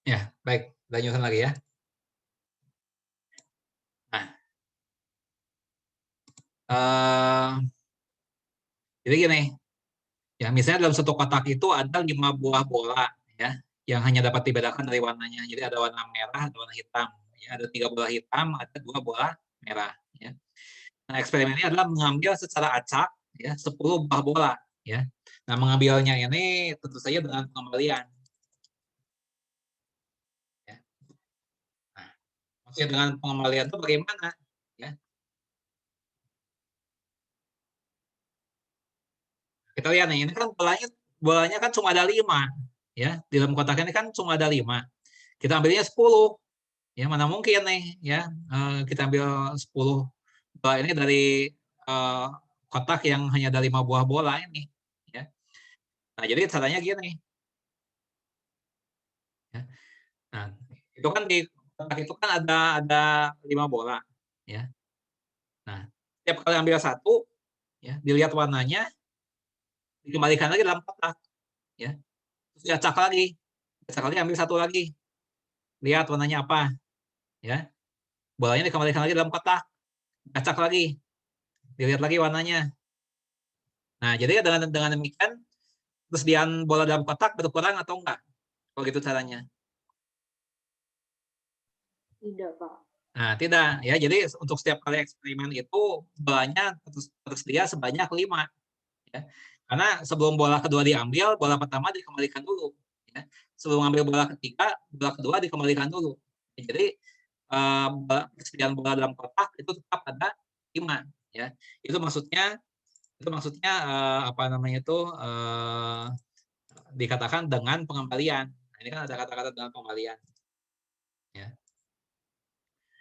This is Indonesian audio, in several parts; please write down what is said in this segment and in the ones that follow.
Ya, baik. Lanjutkan lagi ya. Nah, jadi gini, ya misalnya dalam satu kotak itu ada 5 buah bola, ya, yang hanya dapat dibedakan dari warnanya. Jadi ada warna merah, ada warna hitam. Ya, ada 3 bola hitam, ada 2 bola merah. Ya. Nah, eksperimen ini adalah mengambil secara acak, ya, 10 buah bola. Ya. Nah, mengambilnya ini tentu saja dengan pengembalian. Ya. Nah, maksudnya dengan pengembalian itu bagaimana? Ya. Kita lihat nih, ini kan bolanya kan cuma ada 5. Ya, di dalam kotak ini kan cuma ada 5. Kita ambilnya 10. Ya, mana mungkin nih, ya, kita ambil 10 bola ini dari eh, kotak yang hanya ada 5 buah bola ini. Ya. Nah, jadi caranya gini. Ya. Nah, itu kan di kotak itu kan ada 5 bola. Ya. Nah, setiap kali ambil satu, ya, dilihat warnanya, dikembalikan lagi dalam kotak. Ya. Terus diacak lagi. Diacak lagi, ambil satu lagi. Lihat warnanya apa. Ya. Bolanya dikembalikan lagi dalam kotak. Acak lagi. Dilihat lagi warnanya. Nah, jadi dengan demikian, persediaan bola dalam kotak berkurang atau enggak? Kalau gitu caranya. Tidak, Pak. Nah, tidak. Ya, jadi untuk setiap kali eksperimen itu bolanya tersedia sebanyak 5. Ya. Karena sebelum bola kedua diambil, bola pertama dikembalikan dulu. Ya. Sebelum ambil bola ketiga, bola kedua dikembalikan dulu. Ya, jadi persediaan bola dalam kotak itu tetap ada 5. Ya. Itu maksudnya apa namanya itu dikatakan dengan pengembalian. Nah, ini kan ada kata-kata dengan pengembalian. Ya.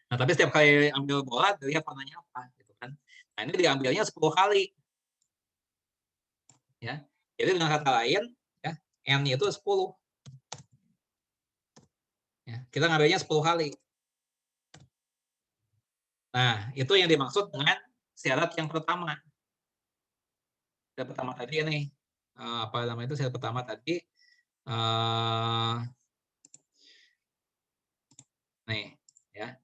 Nah, tapi setiap kali ambil bola, dilihat warnanya apa, gitu kan. Nah, ini diambilnya 10 kali. Ya. Jadi dengan kata lain, ya, N itu 10. Ya. Kita ngambilnya 10 kali. Nah, itu yang dimaksud dengan syarat yang pertama. Syarat pertama tadi ini, apa namanya itu syarat pertama tadi, nih, ya.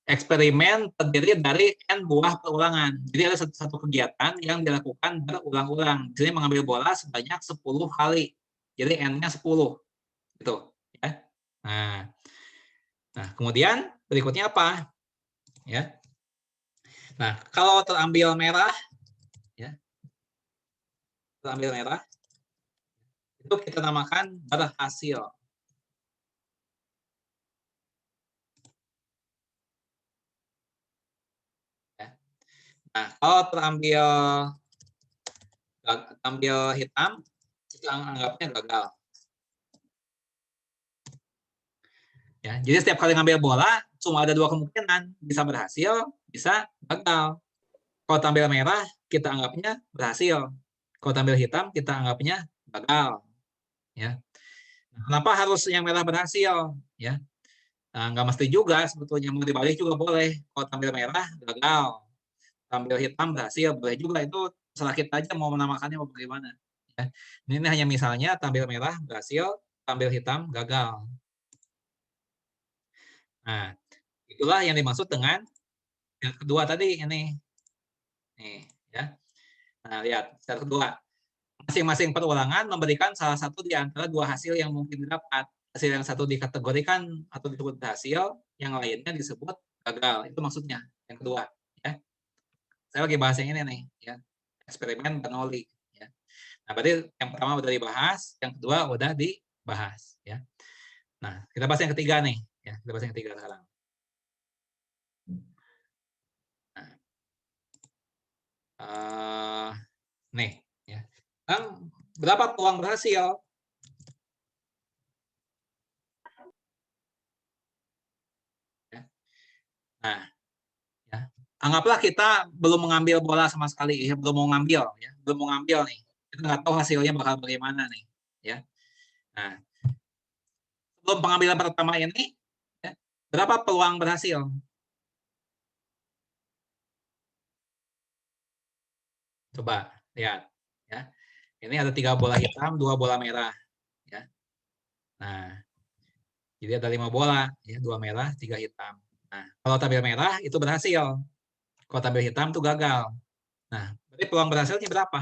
Eksperimen terdiri dari N buah perulangan. Jadi ada satu kegiatan yang dilakukan berulang-ulang. Di sini mengambil bola sebanyak 10 kali. Jadi N-nya 10. Gitu. Ya. Nah, kemudian berikutnya apa? Ya. Nah, kalau terambil merah, ya, terambil merah, itu kita namakan berhasil. Ya. Nah, kalau terambil hitam, itu anggapnya gagal. Ya, jadi setiap kali ngambil bola, cuma ada 2 kemungkinan, bisa berhasil, bisa gagal. Kalau tampil merah, kita anggapnya berhasil. Kalau tampil hitam, kita anggapnya gagal. Ya. Kenapa harus yang merah berhasil? Ya, nah, nggak mesti juga sebetulnya, mau dibalik juga boleh. Kalau tampil merah, gagal. Tampil hitam berhasil, boleh juga. Itu terserah kita aja mau menamakannya mau bagaimana. Ya. Ini hanya misalnya tampil merah berhasil, tampil hitam gagal. Nah, itulah yang dimaksud dengan yang kedua tadi ini. Nih, ya. Nah, lihat, yang kedua. Masing-masing perulangan memberikan salah satu di antara 2 hasil yang mungkin didapat. Hasil yang satu dikategorikan atau disebut berhasil, yang lainnya disebut gagal. Itu maksudnya, yang kedua. Ya. Saya lagi bahas yang ini nih, ya. Eksperimen Bernoulli. Ya. Nah, berarti yang pertama udah dibahas, yang kedua udah dibahas. Ya. Nah, kita bahas yang ketiga nih. Ya, kita bahas yang ketiga sekarang. Nah, nih, ya. Berapa peluang berhasil? Ya. Nah, ya. Anggaplah kita belum mengambil bola sama sekali, ya, belum mau ngambil, ya, belum mau ngambil nih. Kita nggak tahu hasilnya bakal bagaimana nih, ya. Nah, sebelum pengambilan pertama ini, ya, berapa peluang berhasil? Coba lihat, ya. Ini ada 3 bola hitam, 2 bola merah, ya. Nah, Jadi ada 5 bola, ya, 2 merah, 3 hitam. Nah, kalau tampil merah itu berhasil. Kalau tampil hitam itu gagal. Nah, berarti peluang berhasilnya berapa?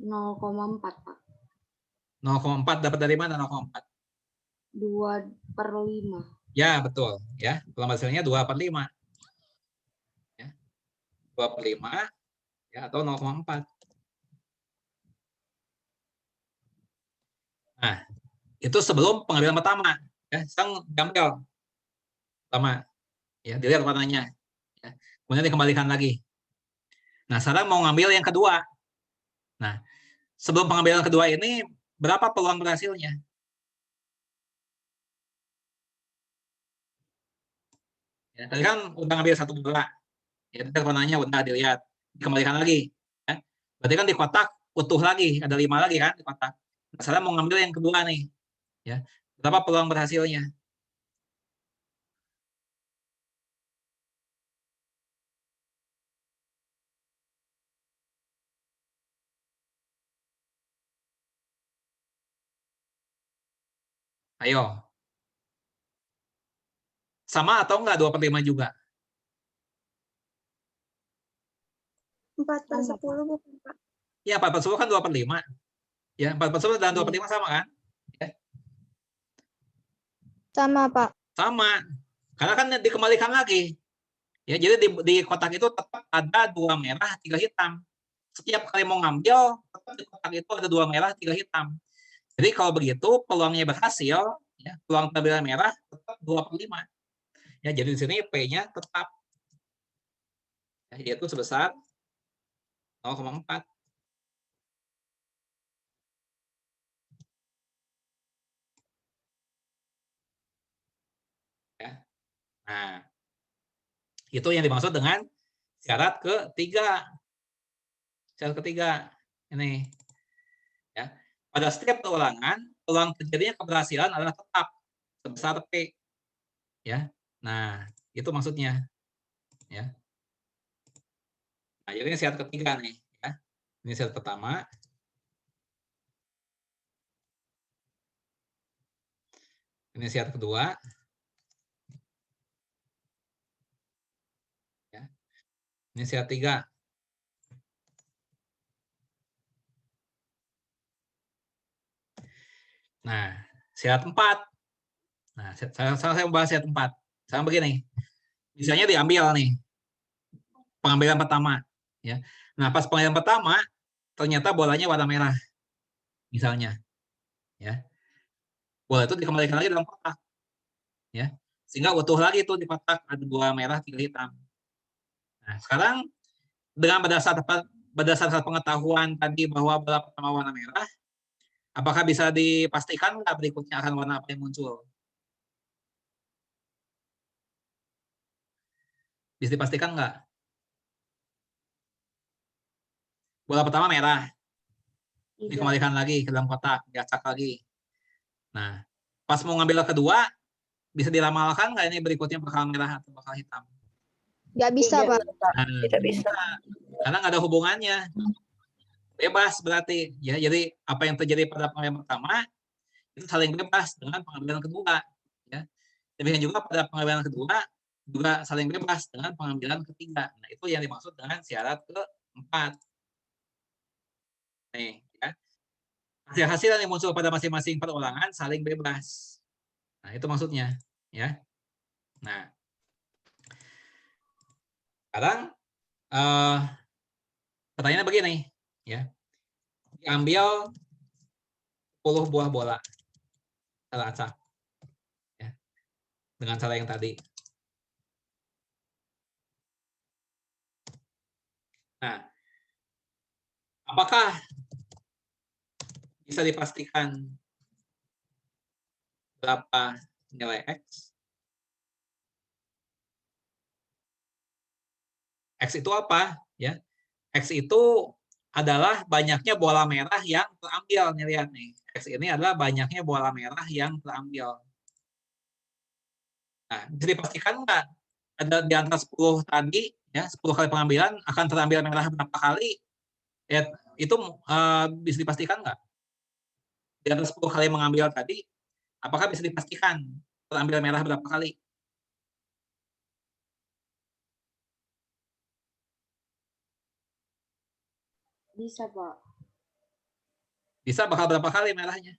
Nol koma empat, Pak. 0,4 dapat dari mana 0,4? 2/5. Ya, betul. Ya, peluang berhasilnya 2/5. Ya, 2/5 ya, atau 0,4. Nah, itu sebelum pengambilan pertama. Ya, sekarang diambil pertama. Ya, dilihat warnanya. Ya, kemudian dikembalikan lagi. Nah, sekarang mau ngambil yang kedua. Nah, sebelum pengambilan kedua ini, berapa peluang berhasilnya? Ya, tadi kan udah ngambil 1 bola. Ya, warnanya udah dilihat. Dikembalikan lagi. Ya. Berarti kan di kotak utuh lagi. Ada 5 lagi kan di kotak. Nah, sekarang mau ngambil yang kedua nih. Ya, berapa peluang berhasilnya? Ayo. Sama atau enggak 2/5 juga? 4/10 bukan, Pak? Ya, 4/10 kan 2/5. Ya, 4/10 dan 2/5 sama kan? Ya. Sama, Pak. Sama. Karena kan dikembalikan lagi. Ya, jadi di kotak itu tetap ada 2 merah, 3 hitam. Setiap kali mau ngambil, tetap di kotak itu ada 2 merah, 3 hitam. Jadi kalau begitu peluangnya berhasil, ya, peluang tampilan merah tetap 2/5. Ya, jadi di sini P-nya tetap, ya, yaitu sebesar 0,4. Ya. Nah, itu yang dimaksud dengan syarat ketiga. Syarat ketiga ini, ya. Pada setiap keulangan, peluang terjadinya keberhasilan adalah tetap sebesar P. Ya. Nah, itu maksudnya, ya. Nah, jadi ini syarat ketiga nih, ya. Ini syarat pertama. Ini syarat kedua. Ya. Ini syarat 3. Nah, syarat 4. Nah, saya membahas syarat 4. Sekarang begini. Misalnya diambil nih pengambilan pertama, ya. Nah, pas pengambilan pertama ternyata bolanya warna merah. Misalnya, ya. Bola itu dikembalikan lagi dalam kotak, ya. Sehingga utuh lagi tuh di kotak ada 2 merah, 3 hitam. Nah, sekarang dengan berdasarkan pengetahuan tadi bahwa bola pertama warna merah, apakah bisa dipastikan nggak berikutnya akan warna apa yang muncul? Bisa dipastikan nggak? Bola pertama merah, dikembalikan lagi ke dalam kotak, diacak lagi. Nah, pas mau ngambil kedua, bisa diramalkan nggak ini berikutnya bakal merah atau bakal hitam? Nggak bisa, Pak. Nah, Tidak bisa. karena nggak ada hubungannya. Bebas berarti, ya. Jadi apa yang terjadi pada pengambilan pertama itu saling bebas dengan pengambilan kedua, ya. Demikian juga pada pengambilan kedua juga saling bebas dengan pengambilan ketiga. Nah, itu yang dimaksud dengan syarat keempat. Nih, ya. Hasil-hasil yang muncul pada masing-masing perulangan saling bebas. Nah, itu maksudnya, ya. Nah, sekarang pertanyaannya begini, ya. Diambil 10 buah bola cara acak, ya, dengan cara yang tadi. Nah, apakah bisa dipastikan berapa nilai X? X itu apa? Ya, X itu adalah banyaknya bola merah yang terambil. Nih, lihat nih. X ini adalah banyaknya bola merah yang terambil. Nah, bisa dipastikan nggak ada di antara 10 tadi ya 10 kali pengambilan akan terambil merah berapa kali? Ya, itu bisa dipastikan nggak? Di antara 10 kali mengambil tadi, apakah bisa dipastikan terambil merah berapa kali? Bisa, Pak. Bisa bakal berapa kali merahnya?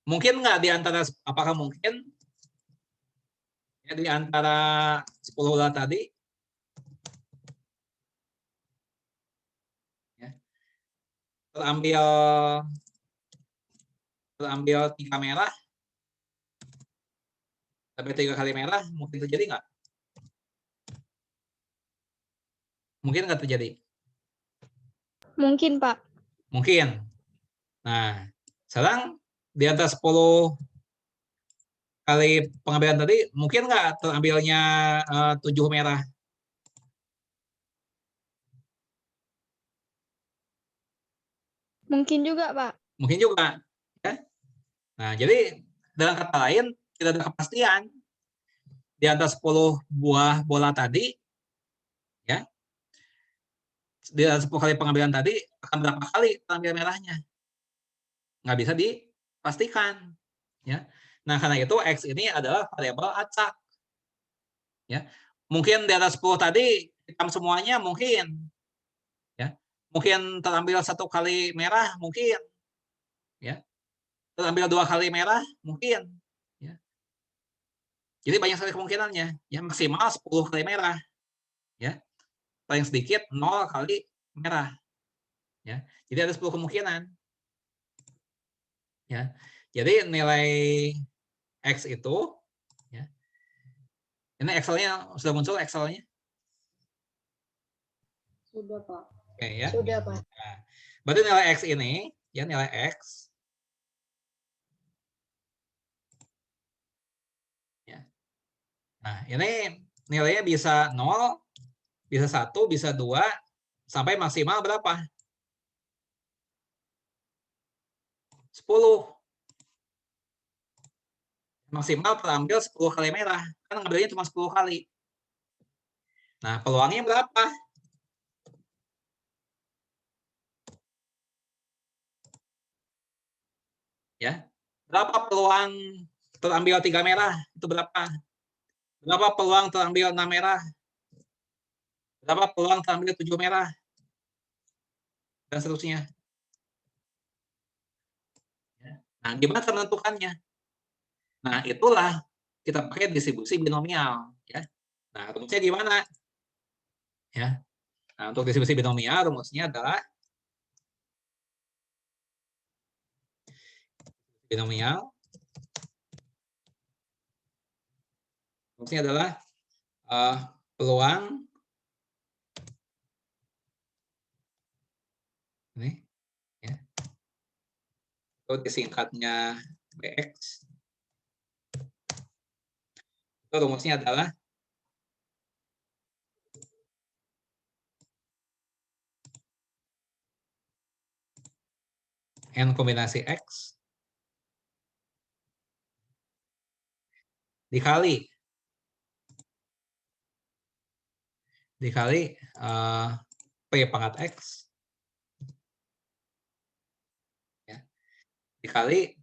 Mungkin nggak di antara, apakah mungkin ya, di antara 10 bola tadi ya, terambil 3 merah, sampai 3 kali merah, mungkin terjadi nggak? Mungkin nggak terjadi? Mungkin, Pak. Mungkin. Nah, sekarang di antara 10 kali pengambilan tadi, mungkin nggak terambilnya 7 merah? Mungkin juga, Pak. Mungkin juga. Ya? Nah, jadi dengan kata lain, tidak ada kepastian di antara 10 buah bola tadi, ya, di antara 10 kali pengambilan tadi, akan berapa kali terambil merahnya? Nggak bisa dipastikan. Ya. Nah, karena itu X ini adalah variabel acak. Ya. Mungkin di atas 10 tadi hitam semuanya mungkin. Ya. Mungkin terambil 1 kali merah mungkin. Ya. Terambil 2 kali merah mungkin. Ya. Jadi banyak sekali kemungkinannya. Ya, maksimal 10 kali merah. Ya. Paling sedikit 0 kali merah. Ya. Jadi ada 10 kemungkinan. Ya. Jadi nilai X itu ya. Ini Excel-nya sudah muncul Excel-nya? Sudah, Pak. Oke ya. Sudah, Pak. Nah, berarti nilai X ini, ya nilai X, ya. Nah, ini nilainya bisa 0, bisa 1, bisa 2, sampai maksimal berapa? 10. Maksimal terambil 10 kali merah. Kan ngambilnya cuma 10 kali. Nah, peluangnya berapa? Ya. Berapa peluang terambil 3 merah? Itu berapa? Berapa peluang terambil 6 merah? Berapa peluang terambil 7 merah? Dan seterusnya. Nah, gimana cara menentukannya? Nah, itulah kita pakai distribusi binomial. Ya. Nah, rumusnya gimana? Ya. Nah, untuk distribusi binomial, rumusnya adalah binomial. Rumusnya adalah peluang ini, ya. Itu disingkatnya Bx. Itu rumusnya adalah n kombinasi X dikali P pangkat X, ya, dikali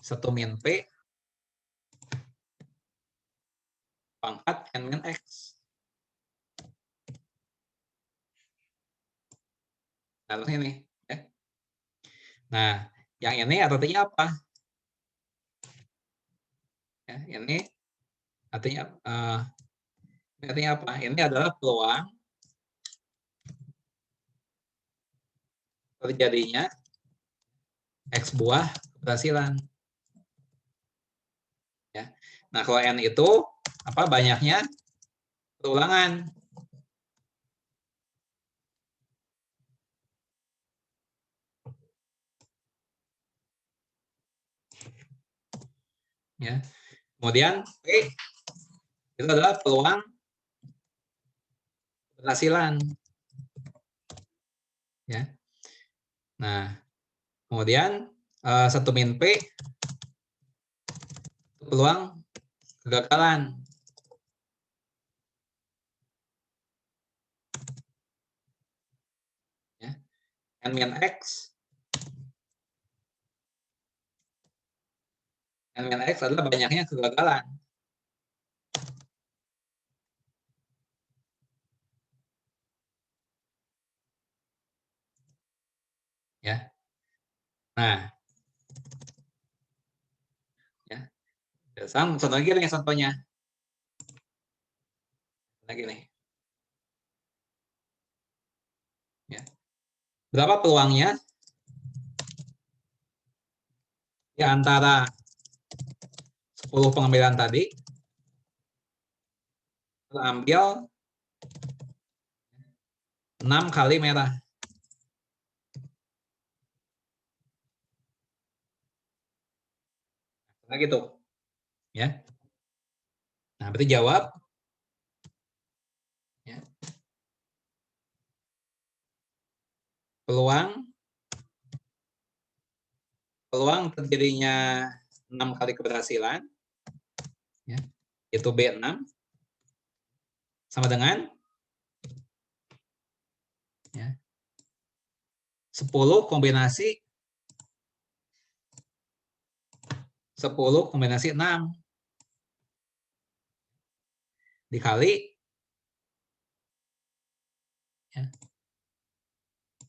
1 min P pangkat n min X. Nah, terus ini. Ya. Nah, yang ini artinya apa? Ya, ini artinya apa? Ini adalah peluang terjadinya X buah keberhasilan. Ya. Nah, kalau N itu apa? Banyaknya perulangan. Ya. Kemudian P itu adalah peluang keberhasilan. Ya. Nah, kemudian 1 min P peluang kegagalan. Ya. N min X. N min X adalah banyaknya kegagalan. Ya. Nah, ya. Contoh lagi nih contohnya. Lagi nih. Ya. Berapa peluangnya di antara 10 pengambilan tadi terambil 6 kali merah. Nah, gitu. Ya. Nah, berarti jawab. Ya. Peluang terjadinya 6 kali keberhasilan, ya, itu B6 sama dengan ya, 10 kombinasi 6 dikali ya,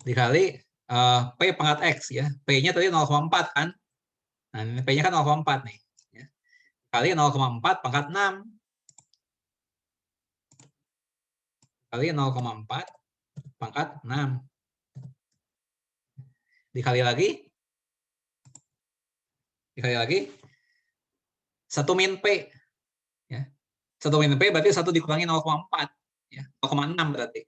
dikali P pangkat X ya. P-nya tadi 0,4 kan. Nah, ini P-nya kan 0,4 nih. Ya. Kali 0,4 pangkat 6. Kali 0,4 pangkat 6. Dikali lagi 1 min P. Ya. 1 min P berarti 1 dikurangi 0,4. Ya. 0,6 berarti.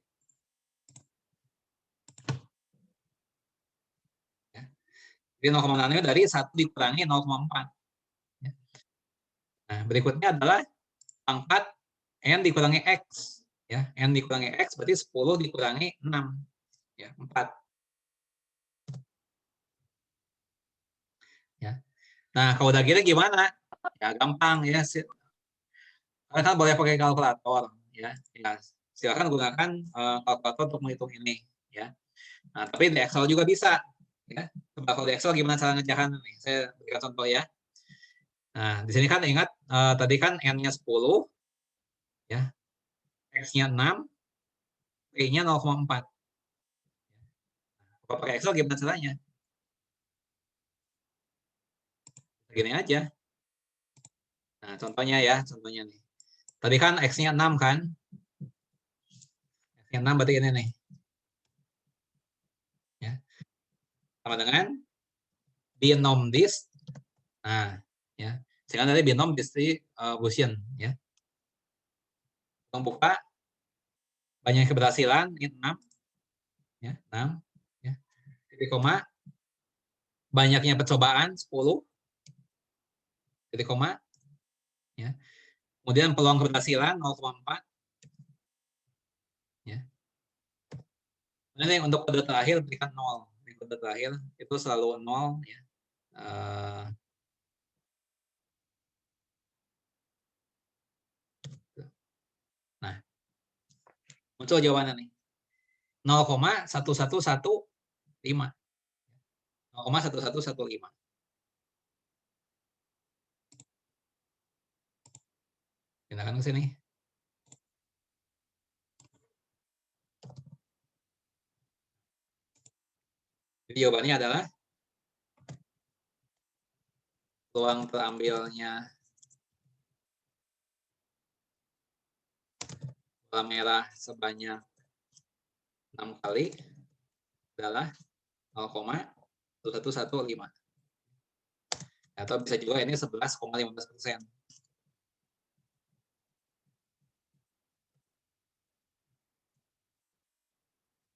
Jadi 0,6 dari 1 dikurangi 0,4. Nah, berikutnya adalah pangkat N dikurangi X. Ya, N dikurangi X berarti 10 dikurangi 6. Ya, 4. Ya. Nah, kalau udah gini gimana? Ya, gampang ya. Kalian kan boleh pakai kalkulator. Ya, silakan gunakan kalkulator untuk menghitung ini. Ya. Nah, tapi di Excel juga bisa. Ya. Coba kalau di Excel gimana cara ngerjakan nih? Saya berikan contoh ya. Nah, di sini kan ingat tadi kan N-nya 10, ya. X-nya 6, P-nya 0,4. Kalau pakai Excel gimana caranya? Gini aja. Nah, contohnya nih. Tadi kan X-nya 6 kan? X-nya 6 berarti ini nih. Ya. Sama dengan binom dis. Nah, ya. Sehingga dari binom distribution, ya. Membuka banyak keberhasilan ini 6. Ya, 6, ya. Titik koma banyaknya percobaan 10. Titik koma, ya. Kemudian peluang keberhasilan 0,4. Ya. Ini untuk kode terakhir berikan 0. Kode terakhir itu selalu 0, ya. Nah, muncul jawabannya nih. 0,1115. 0,1115. Pindahkan ke sini. Jadi jawabannya adalah peluang terambilnya bola merah sebanyak 6 kali adalah 0,1115. Atau bisa juga ini 11,15%.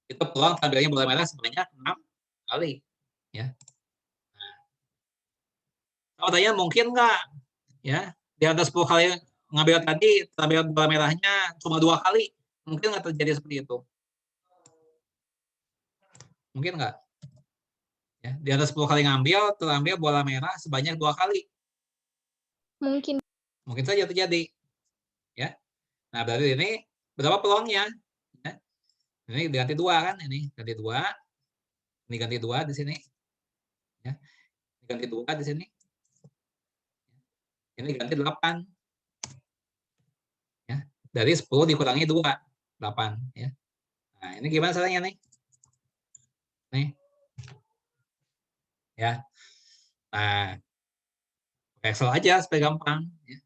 Itu peluang terambilnya bola merah sebanyak 6 kali. Ya. Nah, tanya mungkin nggak ya di atas 10 kali ngambil tadi terambil bola merahnya cuma 2 kali, mungkin nggak terjadi seperti itu? Mungkin nggak? Ya, di atas 10 kali ngambil, terambil bola merah sebanyak 2 kali. Mungkin. Mungkin saja terjadi. Ya. Nah, berarti ini berapa peluangnya? Ya. Ini diganti 2 kan? Ini ganti 2. Ini ganti 2 di sini. Ya. Ini ganti 2 di sini. Ini ganti 8. Ya. Dari 10 dikurangi 2. 8. Ya. Nah, ini gimana caranya nih? Nih. Ya. Nah, Excel aja supaya gampang. Ya.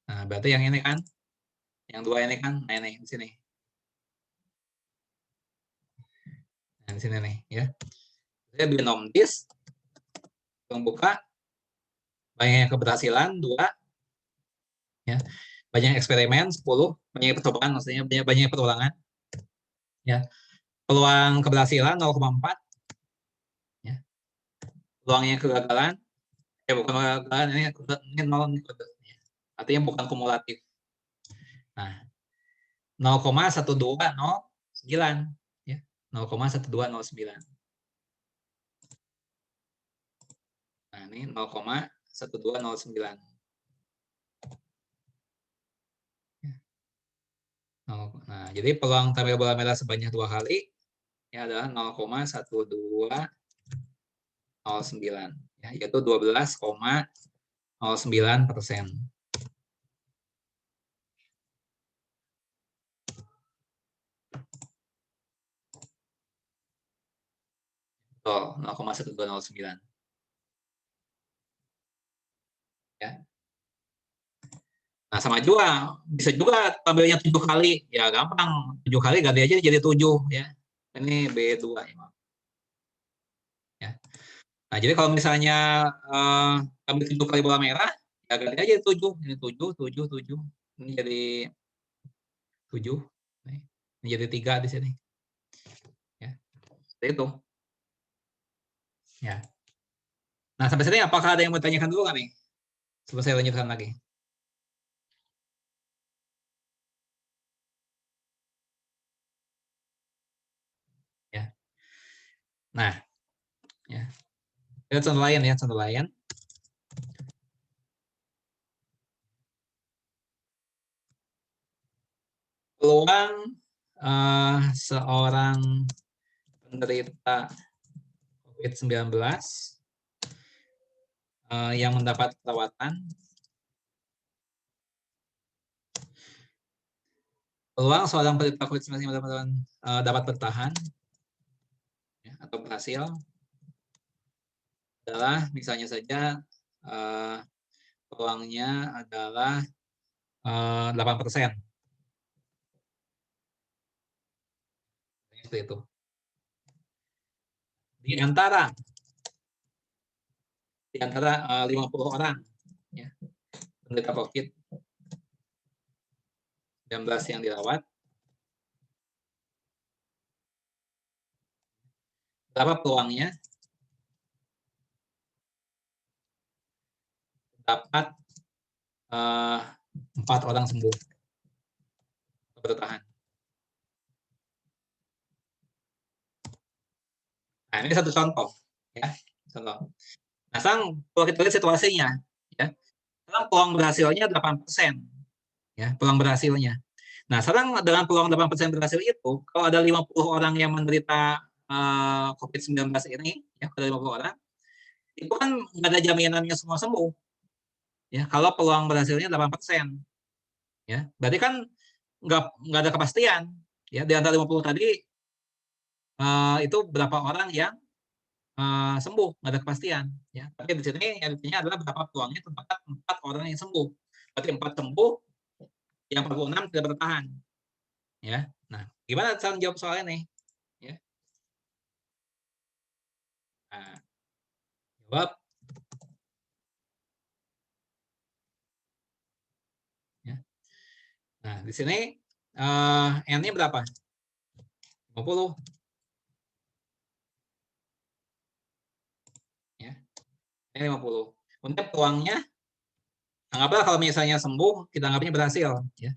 Nah, berarti yang ini kan? Yang 2 ini kan? Nah, ini di sini. Nah, di sini nih, ya. Saya binom dis, membuka, banyaknya keberhasilan 2, ya. Banyak eksperimen 10, banyak percobaan maksudnya, banyak perulangan. Ya. Peluang keberhasilan 0,4, ya. Peluangnya kegagalan, bukan kegagalan, ini 0, ya. Artinya bukan kumulatif. Nah, 0,1209, ya. 0,1209. Nah, ini 0,1209. Nah, jadi peluang tampil bola merah sebanyak 2 kali ya adalah 0,1209, ya, yaitu 12,09%. Oh, 0,1209. Ya. Nah, sama juga, bisa juga tampilnya 7 kali, ya gampang, 7 kali ganti aja jadi 7, ya. Ini B2 ya. Ya. Nah, jadi kalau misalnya ambil 7 kali bola merah, ya ganti aja 7, ini 7, 7, 7. Ini jadi 7. Ini jadi 3 di sini. Ya. Seperti itu. Ya. Nah, sampai sini apakah ada yang mau tanyakan dulu nggak nih? Sebelum saya lanjutkan lagi. Ya. Nah, ya. Itu contoh lain ya, contoh lain. Peluang seorang penderita COVID-19 yang mendapat perawatan, peluang seorang penderita COVID-19 yang dapat bertahan ya, atau berhasil adalah misalnya saja peluangnya adalah 8%. Seperti itu. Di antara 50 orang ya, penderita COVID-19 yang dirawat, berapa peluangnya dapat 4 orang sembuh bertahan. Nah, ini satu contoh ya, contoh. Nah, sekarang kalau kita lihat situasinya ya, sekarang peluang berhasilnya 8%, ya, peluang berhasilnya. Nah, sekarang dengan peluang 8% berhasil itu, kalau ada 50 orang yang menderita COVID-19 ini, ya, ada 50 orang, itu kan nggak ada jaminannya semua sembuh. Ya, kalau peluang berhasilnya 8%. Ya, berarti kan nggak ada kepastian. Ya, di antara 50 tadi itu berapa orang yang sembuh, nggak ada kepastian. Ya, tapi di sini yang intinya adalah berapa peluangnya terdapat 4 orang yang sembuh. Berarti 4 sembuh, yang 46 tidak bertahan. Ya, nah gimana cara menjawab soal ini? Ya, nah, jawab. Ya. Nah, di sini N-nya berapa? 50. Ya, ini 50. Untuk peluangnya, anggaplah kalau misalnya sembuh, kita anggapnya berhasil. Ya.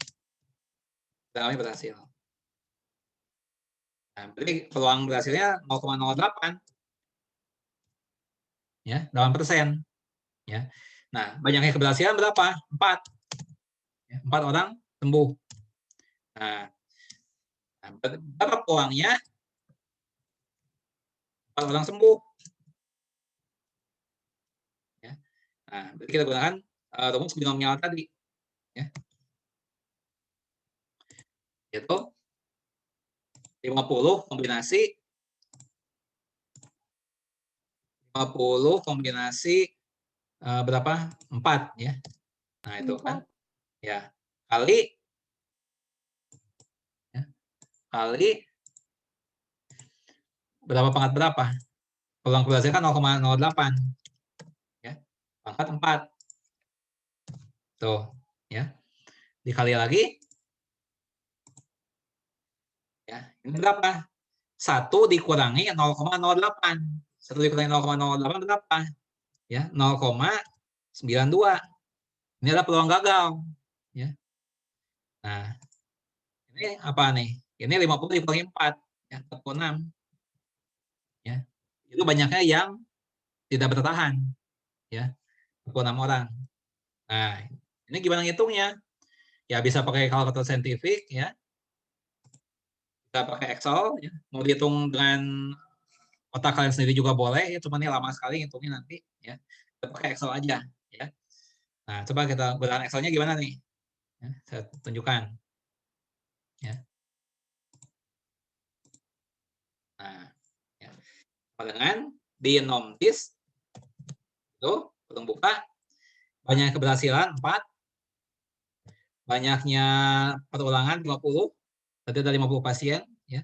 Kita anggapnya berhasil. Nah, berarti peluang berhasilnya 0,08. Ya, 8%. Ya. Nah, banyaknya keberhasilan berapa? 4. Ya, 4 orang sembuh. Nah, berapa peluangnya 4 orang sembuh? Ya. Nah, berarti kita gunakan rumus binomial tadi. Ya. Yaitu 50 kombinasi 50 kombinasi berapa? 4 ya. Nah, itu kan. 4. Ya. Kali berapa pangkat berapa? Peluang keberhasilan kan 0,08. Ya. Pangkat 4. Tuh, ya. Dikali lagi. Ya, ini berapa? 1 dikurangi 0,08. 1 dikurangi 0,08 berapa? Ya, 0,92. Ini adalah peluang gagal. Ya. Nah, ini apa nih? Ini 50 dikurangi 4. Ya, 46. Ya. Itu banyaknya yang tidak bertahan. Ya, 46 orang. Nah, ini gimana ngitungnya? Ya bisa pakai kalkulator saintifik ya. Bisa pakai Excel ya. Mau dihitung dengan otak kalian sendiri juga boleh ya, cuman ini lama sekali ngitungnya nanti ya. Kita pakai Excel aja ya. Nah, coba kita gunakan Excel-nya gimana nih? Ya, saya tunjukkan. Ya. Nah, ya. Dengan di nomtis itu belum buka banyak keberhasilan 4, banyaknya perulangan 50, tadi ada 50 pasien ya.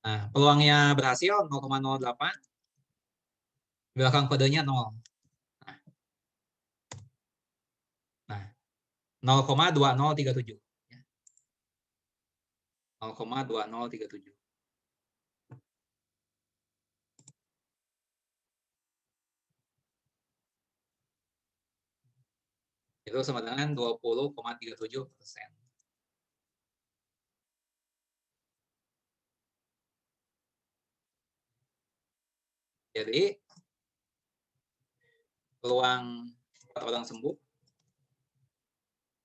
Nah, peluangnya berhasil 0,08, belakang kodenya 0. Nah, 0,2037 ya. 0,2037. Itu sama dengan 20,37%. Jadi peluang 4 orang sembuh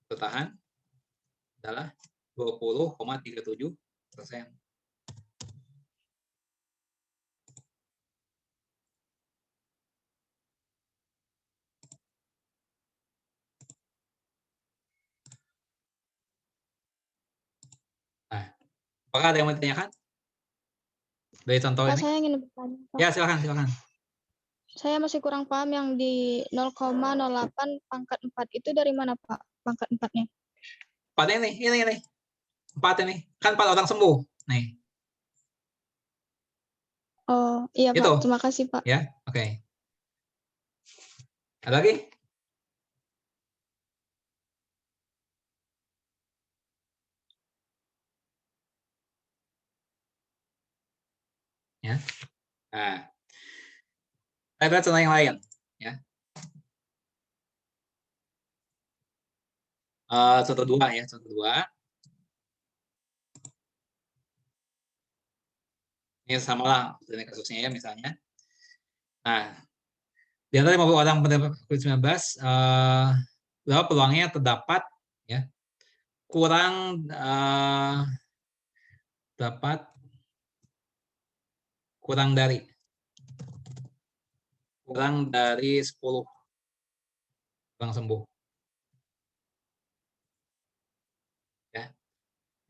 bertahan adalah 20,37%. Nah, apakah ada yang mau ditanyakan dari contoh Pak, ini? saya ingin bertanya, Pak. Ya, silakan. Saya masih kurang paham yang di 0,08 pangkat 4 itu dari mana, Pak? Pangkat 4-nya. 4 ini. 4 ini. Kan 4 orang sembuh. Nih. Oh, iya, Itu. Pak. Terima kasih, Pak. Ya, oke. Ada lagi? Ya. Nah, ada contoh yang lain. Ya. Contoh 2 ya, contoh 2. Ini sama lah ini kasusnya ya misalnya. Nah, di antara 50 orang penerima COVID-19, berapa peluangnya terdapat ya kurang dapat kurang dari 10 orang sembuh. Ya.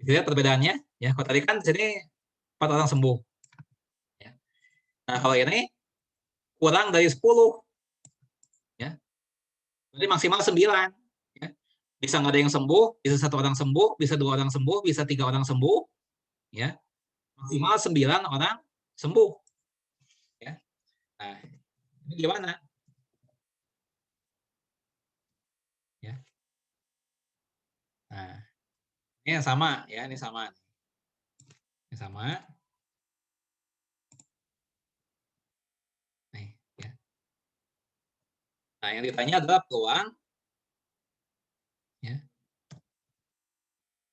Lihat perbedaannya ya. Kalau tadi kan di sini 4 orang sembuh. Ya. Nah, kalau ini kurang dari 10. Ya. Jadi maksimal 9. Ya. Bisa nggak ada yang sembuh, bisa 1 orang sembuh, bisa 2 orang sembuh, bisa 3 orang sembuh. Ya. Maksimal 9 orang sembuh. Ya. Nah, ini gimana? Ya. Nah, ini yang sama ya, ini sama. Ini sama. Nih, ya. Nah, yang ditanya adalah peluang ya,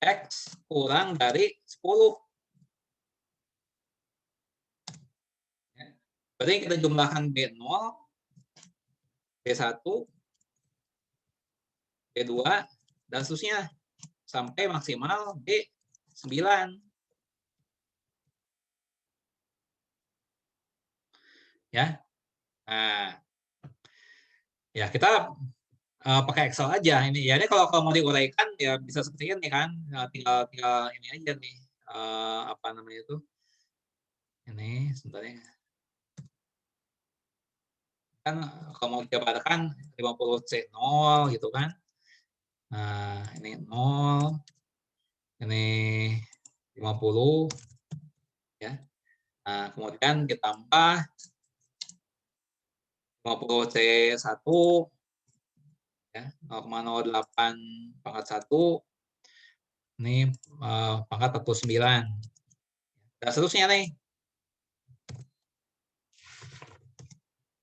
X kurang dari 10. Berarti kita jumlahkan B0, B1, B2, dan seterusnya sampai maksimal B9. Ya. Nah, ya kita pakai Excel aja ini. Ya ini kalau mau diuraikan ya bisa seperti ini kan. Tinggal ini aja nih. Apa namanya itu? Ini sebentar ya. Kan kalau mau dijabarkan 50C0 gitu kan. Nah, ini 0. Ini 50 ya. Nah, kemudian ditambah 50C1 ya, 0,08 pangkat 1 ini pangkat 49. Dan seterusnya nih.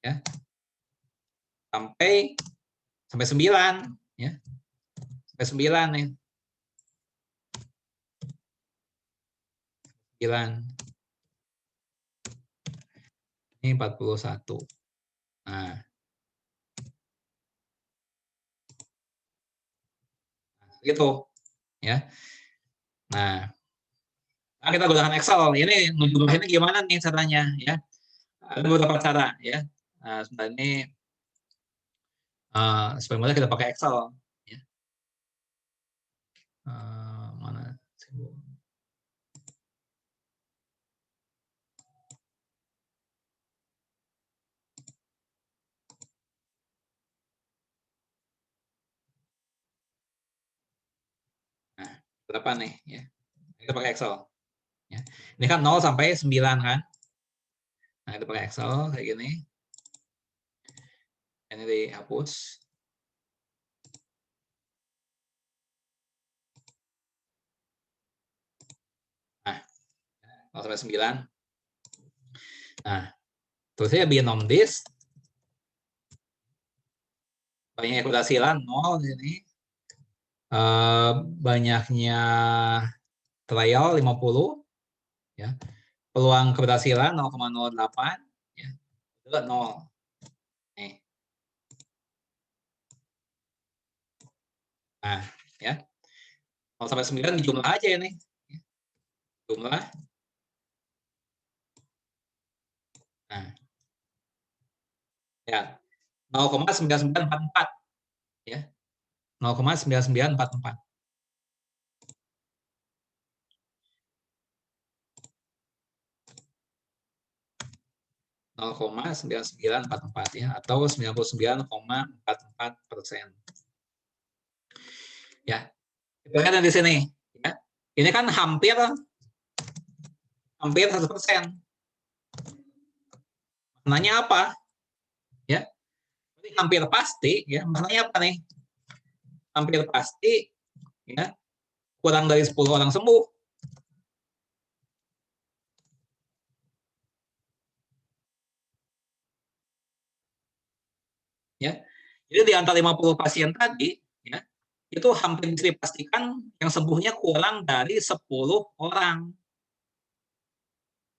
Ya. Sampai 9 ya. Sampai 9 nih. 9. Ini 41. Nah. Gitu ya. Nah, kita gunakan Excel. Ini ini gimana nih caranya ya? Ada beberapa cara ya. Nah, sebenarnya ini supaya mudah kita pakai Excel ya. Mana? Nah, berapa nih ya? Kita pakai Excel. Ya. Ini kan 0 sampai 9 kan? Nah, kita pakai Excel kayak gini. Ini dihapus. Nah, 0 sampai 9. Nah, terusnya binom dis. Banyak keberhasilan 0 di sini. Banyaknya trial 50 ya. Peluang keberhasilan 0,08 ya. Itu 0. Nih. Nah, ya. 0 sampai 9 dijumlah aja ini. Jumlah. Nah. Ya. 0,9944 ya. 0,9944. ya, atau 99,44%. Ya, kita lihat di sini. Ya. Ini kan hampir 100%. Maknanya apa? Ya, hampir pasti. Ya, maknanya apa nih? Hampir pasti. Ya, kurang dari 10 orang sembuh. Ya, jadi di antara 50 pasien tadi, ya, itu hampir bisa dipastikan yang sembuhnya kurang dari 10 orang.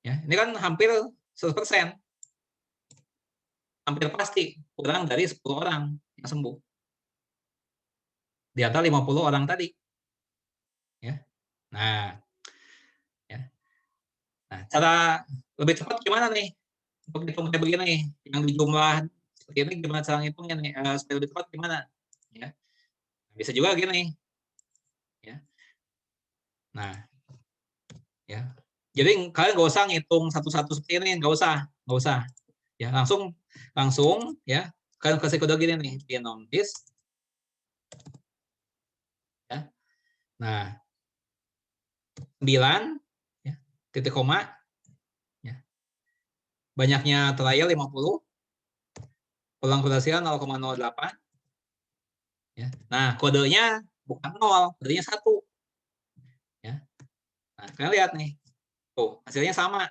Ya, ini kan hampir 100%. Hampir pasti kurang dari 10 orang yang sembuh. Di antara 50 orang tadi. Ya. Nah, ya. Nah, cara lebih cepat gimana nih? Untuk hitung kayak begini, yang di jumlah seperti ini gimana cara ngitungnya nih? Supaya lebih cepat gimana? Ya. Bisa juga gini. Ya. Nah, ya. Jadi kalian nggak usah ngitung satu-satu seperti ini, nggak usah. Ya, langsung ya. Kalian kasih kode gini nih, binom dis. Ya. Nah, 9 ya, titik koma. Ya. Banyaknya trial 50. Peluang keberhasilan 0,08. Ya. Nah, kodenya bukan 0, kodenya 1. Ya. Nah, kalian lihat nih. Tuh, hasilnya sama.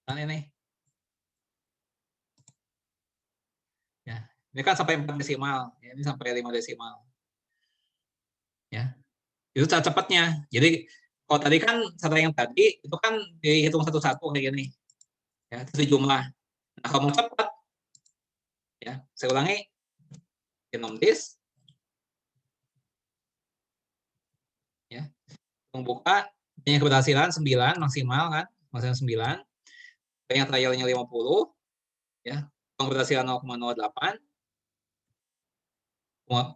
Nah, ini. Ya. Ini kan sampai 4 desimal. Ya, ini sampai 5 desimal. Ya. Itu cara cepatnya. Jadi Kalau tadi kan setelah yang tadi itu kan dihitung satu-satu kayak gini. Ya, itu jumlah. Nah, kalau mau cepat ya, saya ulangi. Genom disk ya. Membuka yang keberhasilan 9 maksimal kan, maksimal 9. Yang trialnya 50 ya. Keberhasilan 0,08.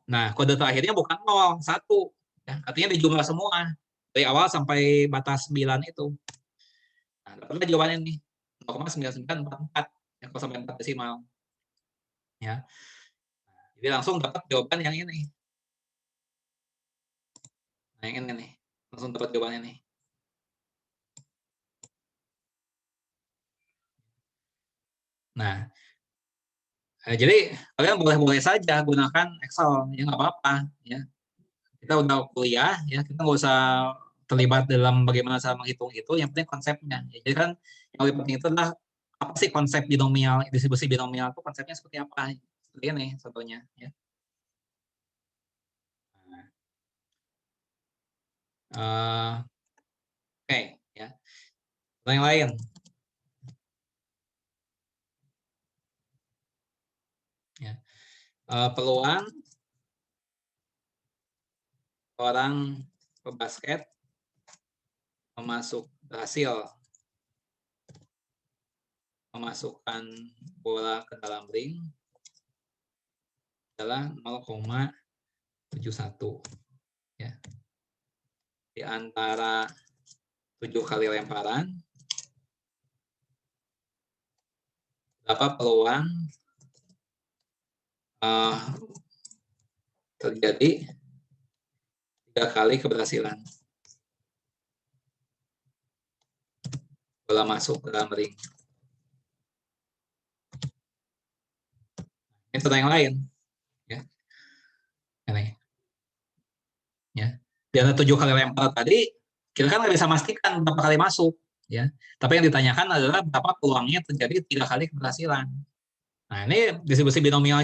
Nah, kode terakhirnya bukan 0, 1. Ya, artinya dijumlah semua. Dari awal sampai batas 9 itu. Nah, dapatlah jawabannya nih. 0,9944. Ya, kalau sampai 4 desimal. Ya. Jadi langsung dapat jawaban yang ini. Nah, yang ini nih. Langsung dapat jawabannya nih. Nah, jadi kalian boleh-boleh saja gunakan Excel, ya nggak apa-apa. Ya. Kita udah kuliah, ya kita nggak usah terlibat dalam bagaimana cara menghitung itu. Yang penting konsepnya. Ya, jadi kan yang lebih penting itu adalah apa sih konsep binomial, distribusi binomial itu konsepnya seperti apa? Seperti ini contohnya. Ya. Oke, ya. Yang lain. Ya. Peluang orang pebasket memasukkan bola ke dalam ring adalah 0,71 ya. Di antara 7 kali lemparan, berapa peluang terjadi 3 kali keberhasilan bola masuk ke dalam ring. Ini contoh yang lain, ya. Ini, ya. Di antara 7 kali lempar tadi, kita kan nggak bisa memastikan berapa kali masuk, ya. Tapi yang ditanyakan adalah berapa peluangnya terjadi 3 kali keberhasilan. Nah, ini distribusi binomial